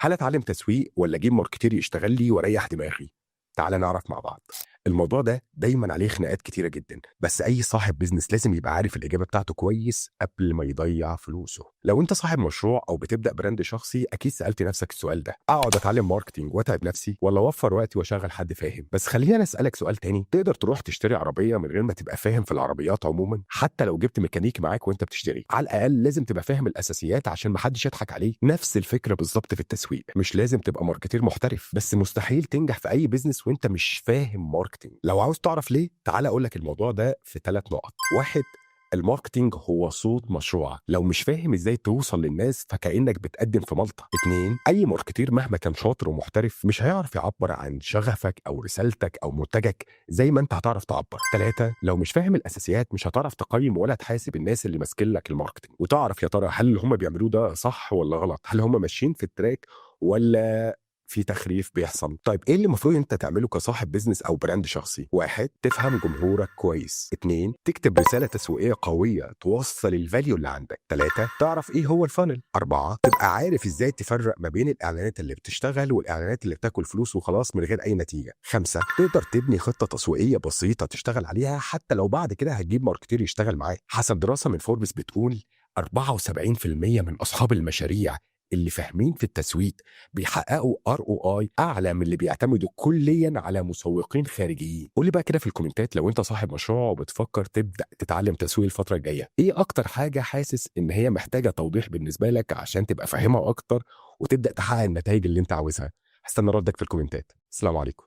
هل اتعلم تسويق ولا اجيب ماركتير يشتغل لي واريح دماغي؟ تعال نعرف مع بعض. الموضوع ده دايما عليه خناقات كتيره جدا، بس اي صاحب بيزنس لازم يبقى عارف الاجابه بتاعته كويس قبل ما يضيع فلوسه. لو انت صاحب مشروع او بتبدا براند شخصي، اكيد سالت نفسك السؤال ده: اقعد اتعلم ماركتينج واتعب نفسي ولا اوفر وقتي واشغل حد فاهم؟ بس خلينا اسالك سؤال تاني: تقدر تروح تشتري عربيه من غير ما تبقى فاهم في العربيات عموما؟ حتى لو جبت ميكانيكي معاك وانت بتشتري، على الاقل لازم تبقى فاهم الاساسيات عشان محدش يضحك عليك. نفس الفكره بالظبط في التسويق، مش لازم تبقى ماركتير محترف، بس مستحيل تنجح في اي بيزنس وانت مش فاهم ماركتينج. لو عاوز تعرف ليه، تعال اقول لك الموضوع ده في 3 نقط. واحد: الماركتينج هو صوت مشروعك، لو مش فاهم ازاي توصل للناس فكأنك بتقدم في ملطة. اتنين: اي ماركتير مهما كان شاطر ومحترف مش هيعرف يعبر عن شغفك او رسالتك او منتجك زي ما انت هتعرف تعبر. تلاتة: لو مش فاهم الاساسيات مش هتعرف تقيم ولا تحاسب الناس اللي ماسكين لك الماركتينج وتعرف يا ترى هل اللي هم بيعملوه ده صح ولا غلط، هل هم ماشيين في التراك ولا في تخريف بيحصل. طيب ايه اللي المفروض انت تعمله كصاحب بيزنس او براند شخصي؟ واحد: تفهم جمهورك كويس. اتنين: تكتب رسالة تسويقية قوية توصل الفاليو اللي عندك. تلاتة: تعرف ايه هو الفانل. أربعة: تبقى عارف ازاي تفرق ما بين الاعلانات اللي بتشتغل والاعلانات اللي بتاكل فلوس وخلاص من غير اي نتيجة. خمسة: تقدر تبني خطة تسويقية بسيطة تشتغل عليها حتى لو بعد كده هتجيب ماركتير يشتغل معاك. حسب دراسة من فوربس بتقول 74% من أصحاب المشاريع اللي فاهمين في التسويق بيحققوا ROI اعلى من اللي بيعتمدوا كليا على مسوقين خارجيين. قول لي بقى كده في الكومنتات، لو انت صاحب مشروع وبتفكر تبدا تتعلم تسويق الفتره الجايه، ايه اكتر حاجه حاسس ان هي محتاجه توضيح بالنسبه لك عشان تبقى فاهمها اكتر وتبدا تحقق النتائج اللي انت عاوزها؟ هستنى ردك في الكومنتات. السلام عليكم.